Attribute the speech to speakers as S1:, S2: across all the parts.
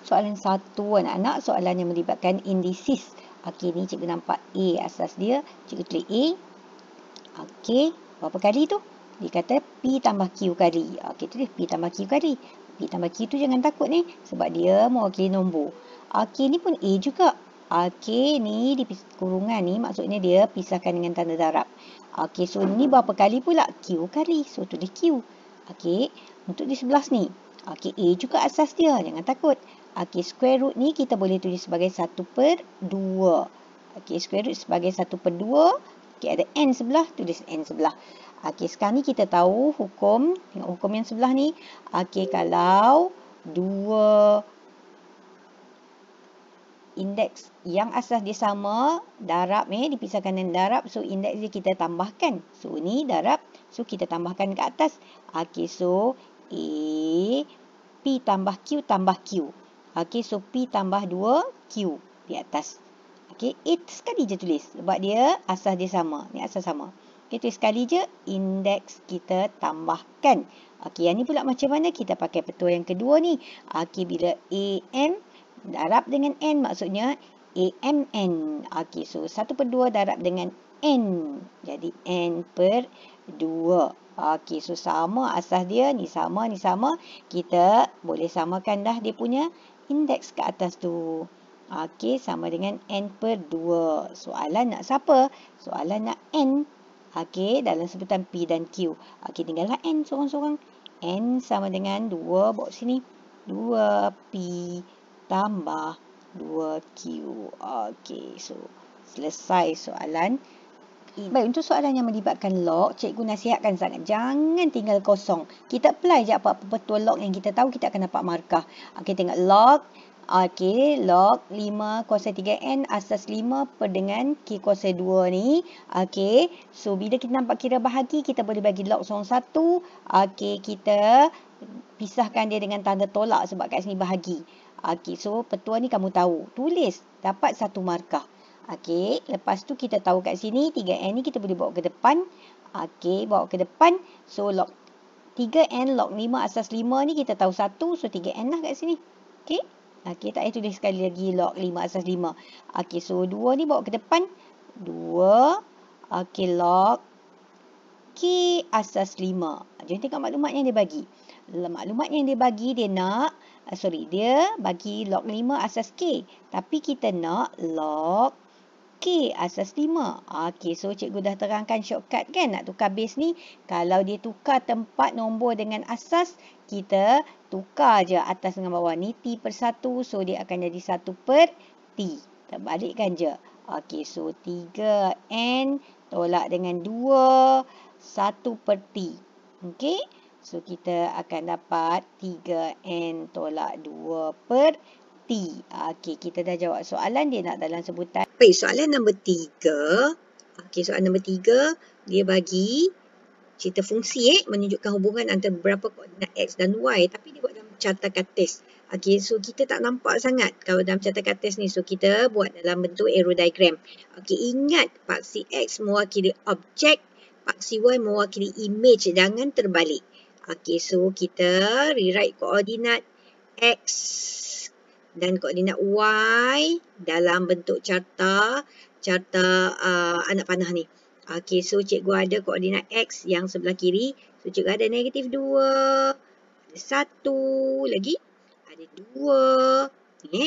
S1: soalan 1 anak-anak, soalan yang melibatkan indices. Okey, ni cikgu nampak A asas dia. Cikgu tulis A. Okey, berapa kali tu? Dia kata P tambah Q kali. Okey, tulis P tambah Q kali. P tambah Q tu jangan takut ni. Sebab dia mewakili nombor. Okey, ni pun A juga. Okey, ni di kurungan ni maksudnya dia pisahkan dengan tanda darab. Okey, so ni berapa kali pula? Q kali. So, tulis Q. Okey, untuk di sebelah ni. Okey, A juga asas dia. Jangan takut. Okey, square root ni kita boleh tulis sebagai 1/2. Okey, square root sebagai 1/2. Okey, ada N sebelah. Tulis N sebelah. Okey, sekarang ni kita tahu hukum. Tengok hukum yang sebelah ni. Okey, kalau 2 indeks yang asas dia sama, darab dipisahkan dengan darab. So, indeks dia kita tambahkan. So, ni darab. So, kita tambahkan ke atas. Okey, so A, P tambah Q tambah Q. Okey, so P tambah 2Q di atas. Okey, 8 sekali je tulis. Sebab dia asas dia sama. Ni asas sama. Okey, tulis sekali je. Indeks kita tambahkan. Okey, yang ni pula macam mana? Kita pakai petua yang kedua ni. Okey, bila AM darab dengan N maksudnya AMN. Okey, so 1/2 darab dengan N. Jadi N/2. Okey, so sama asas dia. Ni sama, ni sama. Kita boleh samakan dah dia punya indeks ke atas tu. Okey, sama dengan N/2. Soalan nak siapa? Soalan nak N. Okey, dalam sebutan P dan Q. Okey, tinggallah N seorang-seorang. N sama dengan 2, bawa sini. 2P tambah 2Q. Okey, so selesai soalan ini. Baik, untuk soalan yang melibatkan log, cikgu nasihatkan sangat. Jangan tinggal kosong. Kita apply je apa-apa betul log yang kita tahu, kita akan dapat markah. Okey, tengok log. Okey, log 5 kuasa 3N asas 5 per dengan K kuasa 2 ni. Okey, so bila kita nampak kira bahagi, kita boleh bagi log seorang satu. Okey, kita pisahkan dia dengan tanda tolak sebab kat sini bahagi. Okey, so petua ni kamu tahu. Tulis, dapat 1 markah. Okey, lepas tu kita tahu kat sini 3N ni kita boleh bawa ke depan. Okey, bawa ke depan. So, log 3N log 5 asas 5 ni kita tahu 1. So, 3N lah kat sini. Okey. Okey, tak payah tulis sekali lagi log 5 asas 5. Okey, so 2 ni bawa ke depan. 2. Okey, log K asas 5. Jom tengok maklumat yang dia bagi. Maklumat yang dia bagi, dia nak, dia bagi log 5 asas K. Tapi kita nak log K asas 5. Okey, so cikgu dah terangkan shortcut kan. Nak tukar base ni, kalau dia tukar tempat nombor dengan asas, kita tukar je atas dengan bawah ni. T/1, so dia akan jadi 1/T. Terbalikkan je. Okey, so 3N tolak dengan 2, 1/T. Okey, so kita akan dapat 3N tolak 2/T. Okey, kita dah jawab soalan. Dia nak dalam sebutan. Baik, soalan nombor 3. Okey, soalan nombor 3. Dia bagi cerita fungsi menunjukkan hubungan antara beberapa koordinat X dan Y. Tapi dia buat dalam catakan test. Okey, so kita tak nampak sangat kalau dalam catakan test ni. So, kita buat dalam bentuk arrow diagram. Okey, ingat paksi X mewakili objek, paksi Y mewakili image. Jangan terbalik. Okey, so kita rewrite koordinat X dan koordinat Y dalam bentuk carta anak panah ni. Okey, so cikgu ada koordinat X yang sebelah kiri. So, cikgu ada -2, ada 1 lagi, ada 2,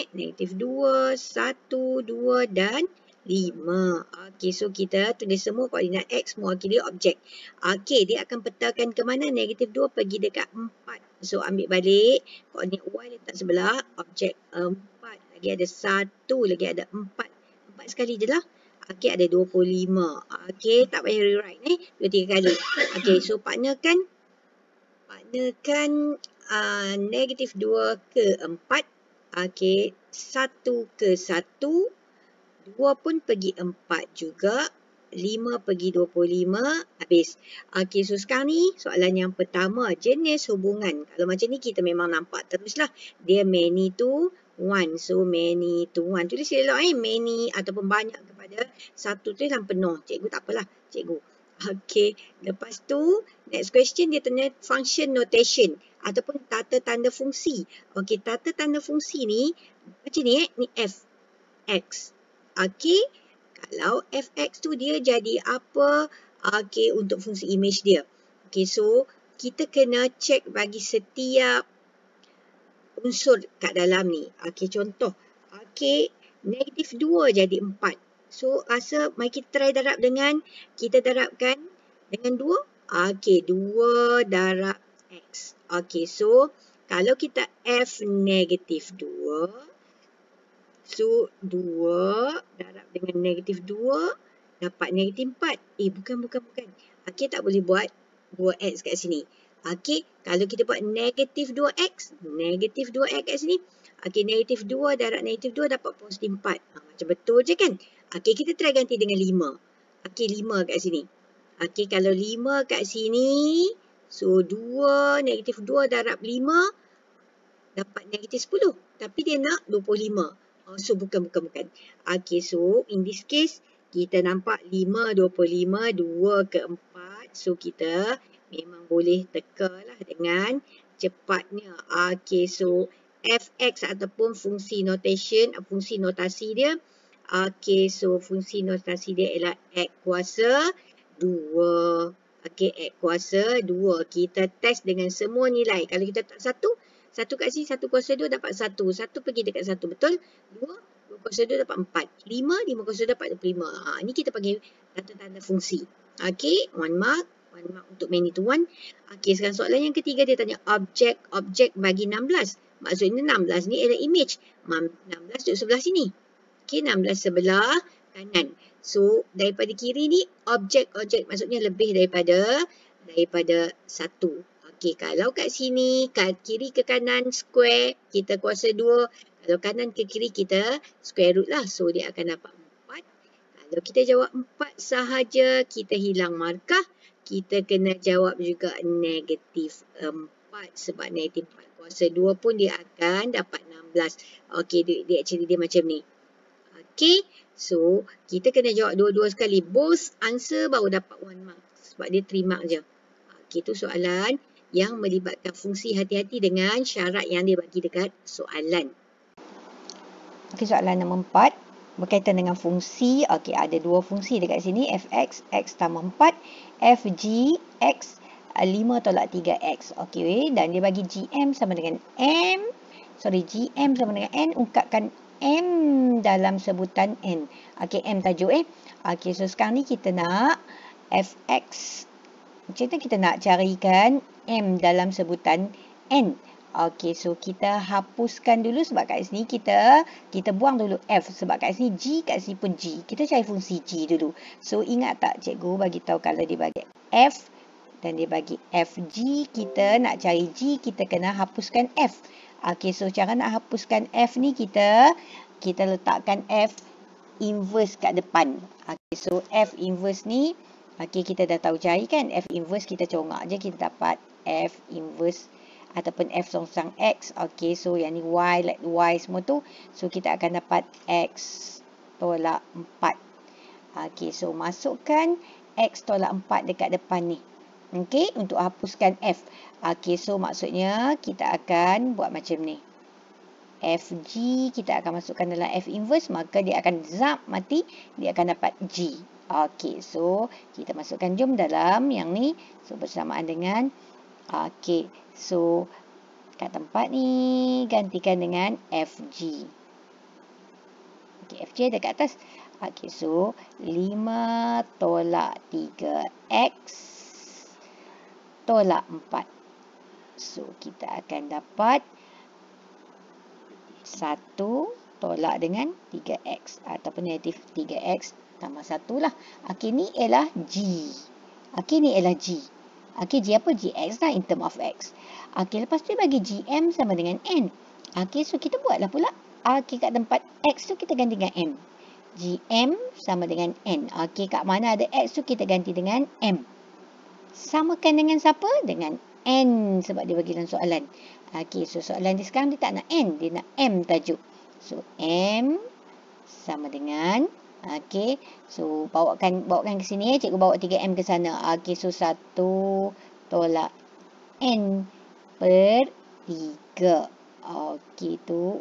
S1: -2, 1, 2 dan 5. Okey, so kita tulis semua koordinat X mewakili objek. Okey, dia akan petakan ke mana? -2 pergi dekat 4. So, ambil balik. Koordinat Y letak sebelah. Objek 4. Lagi ada 1. Lagi ada 4. 4 sekali je lah. Okey, ada 25. Okey, tak payah rewrite 2-3 kali. Okey, so partnerkan -2 ke 4. Okey, 1 ke 1. 2 pun pergi 4 juga. 5 pergi 25, habis. Okey, so sekarang ni soalan yang pertama, jenis hubungan. Kalau macam ni kita memang nampak teruslah. Dia many to one. So, many to one. Tulis elok many ataupun banyak kepada satu tu dalam penuh. Cikgu tak apalah, cikgu. Okey, lepas tu next question dia tanya function notation. ataupun tata tanda fungsi. Okey, tata tanda fungsi ni macam ni ni f x. Okey, kalau fx tu dia jadi apa? Okey, untuk fungsi image dia. Okey, so kita kena check bagi setiap unsur kat dalam ni. Okey, contoh. Okey, negatif 2 jadi 4. So, mari kita try darab dengan, kita darabkan dengan 2. Okey, 2 darab x. Okey, so kalau kita f negatif 2, so 2 darab dengan negatif 2, dapat negatif 4. Bukan. Okey, tak boleh buat 2x kat sini. Okey, kalau kita buat negatif 2x, negatif 2x kat sini. Okey, negatif 2 darab negatif 2 dapat positif 4. Macam betul je kan? Okey, kita try ganti dengan 5. Okey, 5 kat sini. Okey, kalau 5 kat sini, so 2, negatif 2 darab 5, dapat negatif 10. Tapi dia nak 25. So, bukan. Okey, so in this case, kita nampak 5, 25, 2 ke 4. So, kita memang boleh teka lah dengan cepatnya. Okey, so fx ataupun fungsi notasi dia. Okey, so fungsi notasi dia ialah x kuasa 2. Okey, x kuasa 2. Kita test dengan semua nilai. Kalau kita tak 1 kat sini, 1 kuasa 2 dapat 1. 1 pergi dekat 1, betul? 2 kuasa 2 dapat 4. 5 kuasa 2 dapat 25. Ini kita panggil tanda-tanda fungsi. Okey, 1 mark. 1 mark untuk many to one. Okey, sekarang soalan yang ketiga dia tanya objek bagi 16. Maksudnya 16 ni adalah image. 16 duduk sebelah sini. Okey, 16 sebelah kanan. So, daripada kiri ni objek, maksudnya lebih daripada 1. Okey, kalau kat sini, kat kiri ke kanan square, kita kuasa 2. Kalau kanan ke kiri, kita square root lah. So, dia akan dapat 4. Kalau kita jawab 4 sahaja, kita hilang markah. Kita kena jawab juga negatif 4. Sebab negatif 4 kuasa 2 pun dia akan dapat 16. Okey, dia macam ni. Okey, so kita kena jawab dua-dua sekali. Both answer baru dapat 1 mark. Sebab dia 3 mark je. Okey, itu soalan yang melibatkan fungsi. Hati-hati dengan syarat yang dia bagi dekat soalan. Okey, soalan nombor 4. Berkaitan dengan fungsi. Okey, ada dua fungsi dekat sini. Fx, x tambah 4. Fg, x 5 tolak 3x. Okey, dan dia bagi gm sama dengan m. Gm sama dengan n. Ungkapkan m dalam sebutan n. Okey, m tajuk Okey, so sekarang ni kita nak fx. Macam tu kita nak carikan m dalam sebutan n. Okey, so kita hapuskan dulu sebab kat sini kita buang dulu f sebab kat sini g, kat sini pun g. Kita cari fungsi g dulu. So ingat tak cikgu bagi tahu kalau dia bagi f dan dia bagi fg, kita nak cari g, kita kena hapuskan f. Okey, so cara nak hapuskan f ni kita letakkan f inverse kat depan. Okey, so f inverse ni kita dah tahu cari kan. F inverse kita congak je, kita dapat f inverse ataupun f songsang x. Okey, so yang ni y, like y semua tu. So kita akan dapat x tolak 4. Okey, so masukkan x tolak 4 dekat depan ni. Okey, untuk hapuskan f. Okey, so maksudnya kita akan buat macam ni. Fg kita akan masukkan dalam f inverse, maka dia akan zap mati, dia akan dapat g. Okey, so kita masukkan jom dalam yang ni. So bersamaan dengan okey, so kat tempat ni gantikan dengan fg. Okey, fg ada kat atas. Okey, so 5 tolak 3x tolak 4. So kita akan dapat 1 tolak dengan 3x ataupun negatif 3x tambah 1 lah. Okey, ni ialah g. Okey, ni ialah g. Okey, g apa? Gx lah in term of x. Okey, lepas tu bagi gm sama dengan n. Okey, so kita buatlah pula. Okey, kat tempat x tu kita ganti dengan m. Gm sama dengan n. Okey, kat mana ada x tu kita ganti dengan m. Samakan dengan siapa? Dengan n sebab dia bagi dalam soalan. Okey, so soalan dia sekarang dia tak nak n, dia nak m tajuk. So m sama dengan okey, so bawakan ke sini, cikgu bawa 3m ke sana. Okey, so 1 tolak n per 3. Okey, tu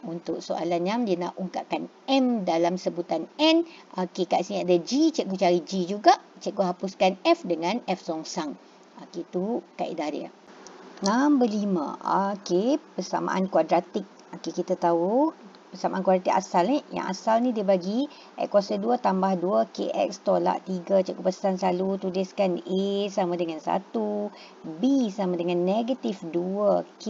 S1: untuk soalan yang dia nak ungkapkan M dalam sebutan N. Okey, kat sini ada G, cikgu cari G juga. Cikgu hapuskan F dengan F songsang. Okey, tu kaedah dia. Nombor 5. Okey, persamaan kuadratik. Okey, kita tahu persamaan kuadratik asal ni. Yang asal ni dia bagi X kuasa 2 tambah 2KX tolak 3. Cikgu pesan selalu tuliskan A sama dengan 1, B sama dengan negatif 2K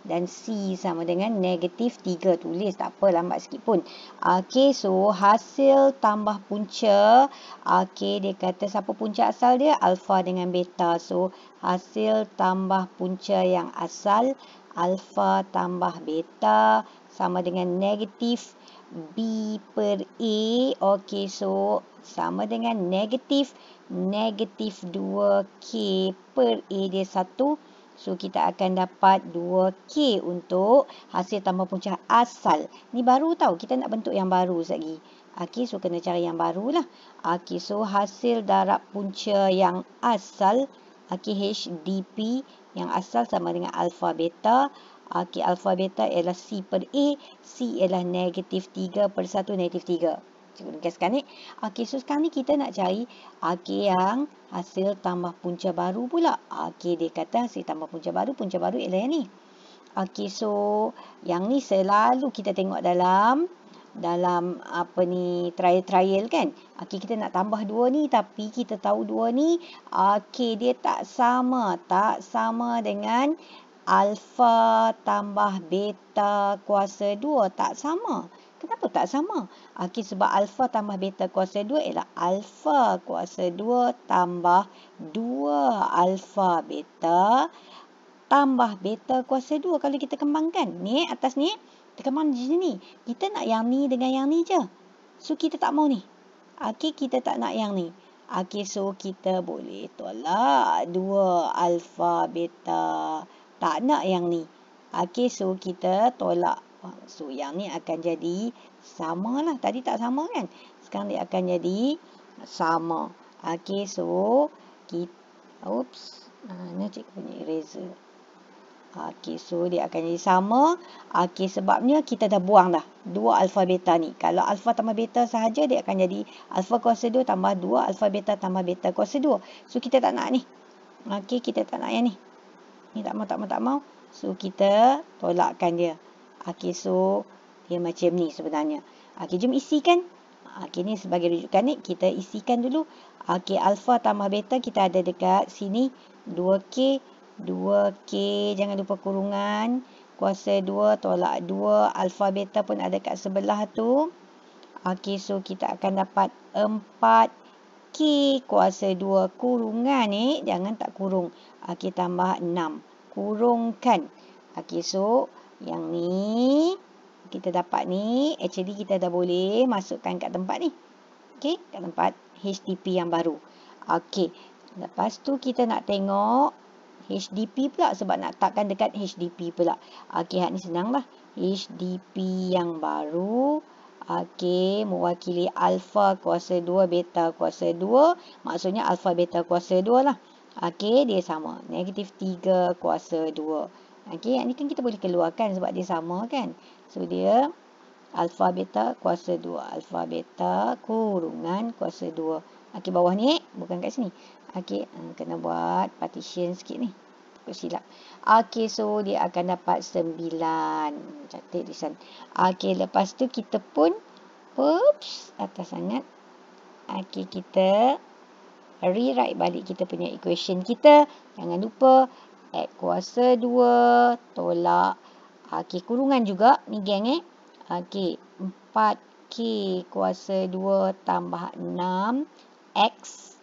S1: dan C sama dengan negatif 3. Tulis, tak apa, lambat sikit pun. Okey, so hasil tambah punca. Okey, dia kata siapa punca asal dia? Alfa dengan beta. So, hasil tambah punca yang asal alfa tambah beta sama dengan negatif B per A. Okey, so sama dengan negatif 2K per A dia 1. So, kita akan dapat 2K untuk hasil tambah punca asal. Ni baru tau, kita nak bentuk yang baru sekejap lagi. Okey, so kena cari yang baru lah. Okey, so hasil darab punca yang asal. Okey, HDP yang asal sama dengan alfa beta. Okey, alfa beta ialah C per A. C ialah negatif 3 per 1 negatif 3. Cikgu ringkaskan ni. Okey, so sekarang ni kita nak cari yang hasil tambah punca baru pula. Okey, dia kata hasil tambah punca baru ialah yang ni. Okey, so yang ni selalu kita tengok dalam trial kan. Okey, kita nak tambah dua ni tapi kita tahu dua ni okey dia tak sama dengan alfa tambah beta kuasa 2, tak sama. Kenapa tak sama? Okey, sebab alfa tambah beta kuasa 2 ialah alfa kuasa 2 tambah 2 alfa beta tambah beta kuasa 2. Kalau kita kembangkan ni atas ni, kita kembang di sini. Kita nak yang ni dengan yang ni je. So, kita tak mau ni. Okey, kita tak nak yang ni. Okey, so kita boleh tolak 2 alfa beta. Tak nak yang ni. Okey, so kita tolak. So, yang ni akan jadi sama lah. Tadi tak sama kan? Sekarang dia akan jadi sama. Okey, so kita... Oops. Mana cikgu punya eraser? Okey, so dia akan jadi sama. Okey, sebabnya kita dah buang dah 2 alfa beta ni. Kalau alfa tambah beta sahaja, dia akan jadi alfa kuasa 2 tambah 2 alfa beta tambah beta kuasa 2. So, kita tak nak ni. Okey, kita tak nak yang ni. Ni tak mau. So, kita tolakkan dia. Okey, so dia macam ni sebenarnya. Okey, jom isikan. Okey, ni sebagai rujukan ni. Kita isikan dulu. Okey, alfa tambah beta kita ada dekat sini. 2K, jangan lupa kurungan. Kuasa 2 tolak 2. Alfa beta pun ada kat sebelah tu. Okey, so kita akan dapat 4K kuasa 2 kurungan ni. Jangan tak kurung. Okey, tambah 6. Kurungkan. Okey, so yang ni kita dapat ni. Actually, kita dah boleh masukkan kat tempat ni. Okey, kat tempat HDP yang baru. Okey, lepas tu kita nak tengok HDP pula sebab nak letakkan dekat HDP pula. Okey, hak ni senang lah. HDP yang baru. Okey, mewakili alfa kuasa 2, beta kuasa 2. Maksudnya alfa beta kuasa 2 lah. Okey, dia sama. Negatif 3 kuasa 2. Okey, yang ni kan kita boleh keluarkan sebab dia sama kan. So, dia alfa beta kuasa 2. Alfa beta kurungan kuasa 2. Okey, bawah ni bukan kat sini. Okey, kena buat partition sikit ni. Takut silap. Okey, so dia akan dapat 9. Cantik tulisan. Okey, lepas tu kita pun atas sangat. Okey, kita rewrite balik kita punya equation kita. Jangan lupa X kuasa 2 tolak. Okey, kurungan juga. Ni geng Okey, 4K kuasa 2 tambah 6. X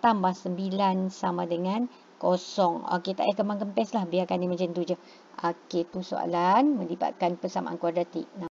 S1: tambah 9 sama dengan 0. Okey, tak payah kembang kempes lah. Biarkan dia macam tu je. Okey, tu soalan melibatkan persamaan kuadratik.